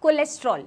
Cholesterol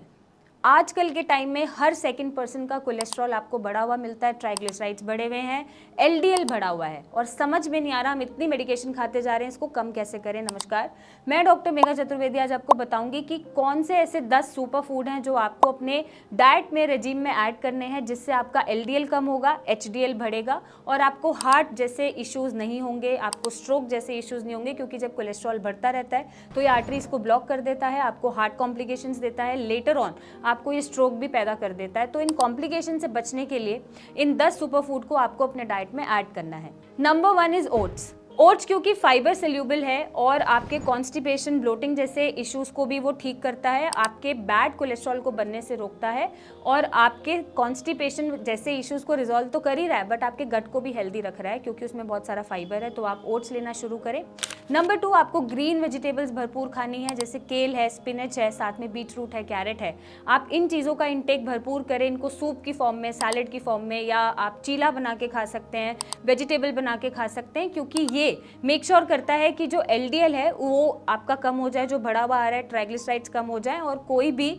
आजकल के time में हर सेकंड पर्सन का कोलेस्ट्रॉल आपको बढ़ा हुआ मिलता है, ट्राइग्लिसराइड्स बढ़े हुए हैं, एलडीएल बढ़ा हुआ है और समझ में नहीं आ रहा हम इतनी मेडिकेशन खाते जा रहे हैं, इसको कम कैसे करें। नमस्कार, मैं डॉक्टर मेघा चतुर्वेदी आज आपको बताऊंगी कि कौन से ऐसे 10 सुपर फूड हैं जो आपको अपने डाइट में, रेजिम में ऐड करने हैं जिससे आपका एलडीएल कम होगा, एचडीएल बढ़ेगा और आपको हार्ट जैसे इश्यूज नहीं होंगे, आपको स्ट्रोक जैसे इश्यूज नहीं होंगे, क्योंकि जब कोलेस्ट्रॉल बढ़ता रहता है तो ये आर्टरीज को ब्लॉक कर देता है, आपको हार्ट कॉम्प्लिकेशंस देता है, लेटर ऑन आपको ये स्ट्रोक भी पैदा कर देता है। तो इन कॉम्प्लिकेशन से बचने के लिए इन 10 सुपर फूड को आपको अपने डाइट में ऐड करना है। Number 1 is oats. ओट्स क्योंकि फाइबर सोल्यूबल है और आपके कॉन्स्टिपेशन, ब्लोटिंग जैसे इश्यूज को भी वो ठीक करता है, आपके बैड कोलेस्ट्रॉल को बनने से रोकता है और आपके कॉन्स्टिपेशन जैसे इश्यूज को रिजॉल्व तो कर ही रहा है बट आपके गट को भी हेल्दी रख रहा है क्योंकि उसमें बहुत सारा फाइबर है। तो आप ओट्स लेना शुरू करें। नंबर 2, आपको ग्रीन वेजिटेबल्स भरपूर खानी है, जैसे केल है, स्पिनच है, साथ में बीट रूट है, कैरेट है। आप इन चीज़ों का इंटेक भरपूर करें, इनको सूप की फॉर्म में, सैलेड की फॉर्म में या आप चीला बना के खा सकते हैं, वेजिटेबल बना के खा सकते हैं, क्योंकि ये मेक श्योर करता है कि जो एलडीएल है वो आपका कम हो जाए, जो बढ़ा हुआ आ रहा है, ट्राइग्लिसराइड्स कम हो जाए और कोई भी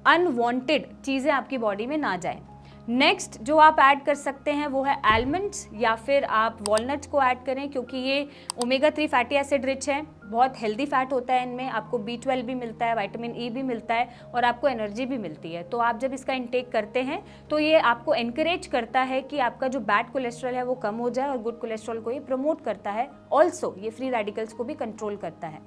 अनवांटेड चीज़ें आपकी बॉडी में ना जाए। नेक्स्ट जो आप ऐड कर सकते हैं वो है आलमंड्स या फिर आप वॉलनट्स को ऐड करें, क्योंकि ये ओमेगा 3 फैटी एसिड रिच है, बहुत हेल्दी फैट होता है इनमें, आपको B12 भी मिलता है, विटामिन ई भी मिलता है और आपको एनर्जी भी मिलती है। तो आप जब इसका इंटेक करते हैं तो ये आपको एनकरेज करता है कि आपका जो बैड कोलेस्ट्रॉल है वो कम हो जाए और गुड कोलेस्ट्रॉल को ये प्रमोट करता है। ऑल्सो ये फ्री रेडिकल्स को भी कंट्रोल करता है।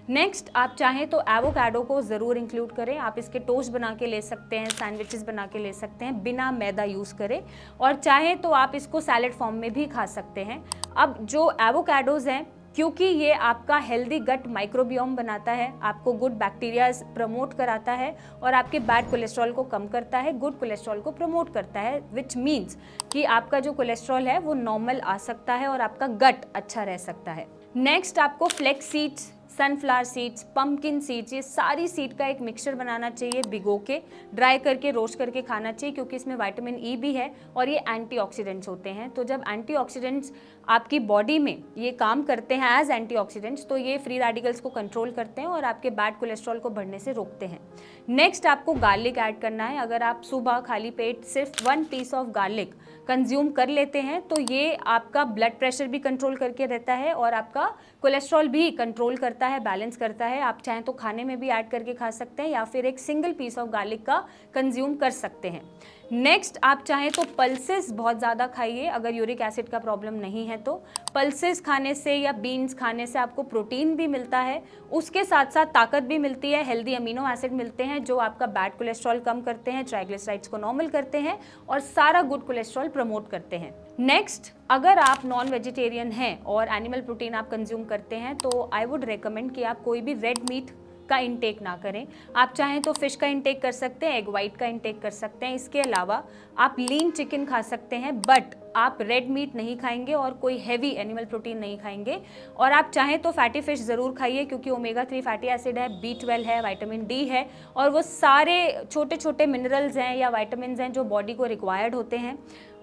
नेक्स्ट आप चाहें तो एवोकाडो को ज़रूर इंक्लूड करें, आप इसके टोस्ट बना के ले सकते हैं, सैंडविचेस बना के ले सकते हैं बिना मैदा यूज़ करें और चाहें तो आप इसको सैलेड फॉर्म में भी खा सकते हैं। अब जो एवोकाडोज हैं, क्योंकि ये आपका हेल्दी गट माइक्रोबियोम बनाता है, आपको गुड बैक्टीरियाज प्रमोट कराता है और आपके बैड कोलेस्ट्रॉल को कम करता है, गुड कोलेस्ट्रॉल को प्रमोट करता है, विच मीन्स कि आपका जो कोलेस्ट्रॉल है वो नॉर्मल आ सकता है और आपका गट अच्छा रह सकता है। नेक्स्ट आपको flax seeds, sunflower seeds, pumpkin seeds, ये सारी सीड का एक मिक्सचर बनाना चाहिए, भिगो के ड्राई करके रोस्ट करके खाना चाहिए, क्योंकि इसमें विटामिन ई भी है और ये एंटीऑक्सीडेंट्स होते हैं। तो जब एंटीऑक्सीडेंट्स आपकी बॉडी में ये काम करते हैं एज एंटीऑक्सीडेंट्स तो ये फ्री रेडिकल्स को कंट्रोल करते हैं और आपके बैड कोलेस्ट्रॉल को बढ़ने से रोकते हैं। नेक्स्ट आपको गार्लिक ऐड करना है। अगर आप सुबह खाली पेट सिर्फ 1 पीस ऑफ गार्लिक कंज्यूम कर लेते हैं तो ये आपका ब्लड प्रेशर भी कंट्रोल करके रहता है और आपका कोलेस्ट्रॉल भी कंट्रोल करता है, बैलेंस करता है। आप चाहें तो खाने में भी ऐड करके खा सकते हैं या फिर एक सिंगल पीस ऑफ गार्लिक का कंज्यूम कर सकते हैं। नेक्स्ट आप चाहें तो पल्सेस बहुत ज़्यादा खाइए, अगर यूरिक एसिड का प्रॉब्लम नहीं है तो पल्सेस खाने से या बीन्स खाने से आपको प्रोटीन भी मिलता है, उसके साथ साथ ताकत भी मिलती है, हेल्दी अमीनो एसिड मिलते हैं जो आपका बैड कोलेस्ट्रॉल कम करते हैं, ट्राइग्लिसराइड्स को नॉर्मल करते हैं और सारा गुड कोलेस्ट्रॉल प्रमोट करते हैं। नेक्स्ट अगर आप नॉन वेजिटेरियन हैं और एनिमल प्रोटीन आप कंज्यूम करते हैं तो आई वुड रेकमेंड कि आप कोई भी रेड मीट का इंटेक ना करें। आप चाहें तो फिश का इंटेक कर सकते हैं, एग वाइट का इंटेक कर सकते हैं, इसके अलावा आप लीन चिकन खा सकते हैं बट आप रेड मीट नहीं खाएंगे और कोई हैवी एनिमल प्रोटीन नहीं खाएंगे। और आप चाहें तो फैटी फिश ज़रूर खाइए, क्योंकि ओमेगा 3 फैटी एसिड है, B12 है, विटामिन डी है और वो सारे छोटे छोटे मिनरल्स हैं या विटामिन हैं जो बॉडी को रिक्वायर्ड होते हैं,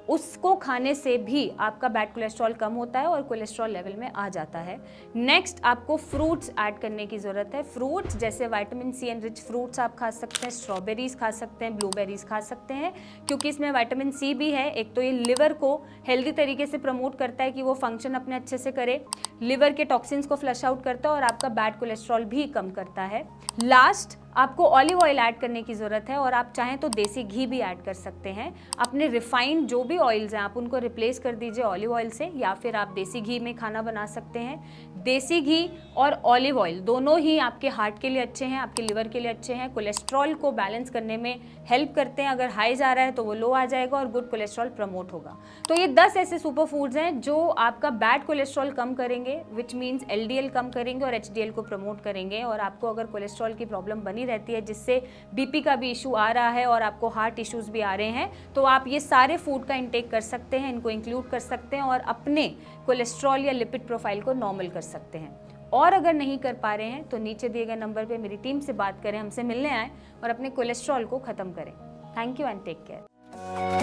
उसको खाने से भी आपका बैड कोलेस्ट्रॉल कम होता है और कोलेस्ट्रॉल लेवल में आ जाता है। नेक्स्ट आपको फ्रूट्स ऐड करने की ज़रूरत है। फ्रूट्स जैसे विटामिन सी एनरिच फ्रूट्स आप खा सकते हैं, स्ट्रॉबेरीज खा सकते हैं, ब्लूबेरीज खा सकते हैं, क्योंकि इसमें विटामिन सी भी है। एक तो ये लिवर को हेल्दी तरीके से प्रमोट करता है कि वो फंक्शन अपने अच्छे से करे, लिवर के टॉक्सिन्स को फ्लश आउट करता है और आपका बैड कोलेस्ट्रॉल भी कम करता है। लास्ट आपको ऑलिव ऑयल ऐड करने की ज़रूरत है और आप चाहें तो देसी घी भी ऐड कर सकते हैं। अपने रिफाइंड जो भी ऑयल्स हैं आप उनको रिप्लेस कर दीजिए ऑलिव ऑयल से, या फिर आप देसी घी में खाना बना सकते हैं। देसी घी और ऑलिव ऑयल दोनों ही आपके हार्ट के लिए अच्छे हैं, आपके लिवर के लिए अच्छे हैं, कोलेस्ट्रॉल को बैलेंस करने में हेल्प करते हैं। अगर हाई जा रहा है तो वो लो आ जाएगा और गुड कोलेस्ट्रॉल प्रमोट होगा। तो ये 10 ऐसे सुपर फूड्स हैं जो आपका बैड कोलेस्ट्रॉल कम करेंगे, विच मीन्स एलडीएल कम करेंगे और एचडीएल को प्रमोट करेंगे। और आपको अगर कोलेस्ट्रॉल की प्रॉब्लम बनी रहती है जिससे बीपी का भी इशू आ रहा है और आपको हार्ट इश्यूज भी आ रहे हैं, तो आप ये सारे फूड का इंटेक कर सकते हैं, इनको इंक्लूड कर सकते हैं और अपने कोलेस्ट्रॉल या लिपिड प्रोफाइल को नॉर्मल कर सकते हैं। और अगर नहीं कर पा रहे हैं तो नीचे दिए गए नंबर पे मेरी टीम से बात करें, हमसे मिलने आएँ और अपने कोलेस्ट्रॉल को ख़त्म करें। Thank you and take care.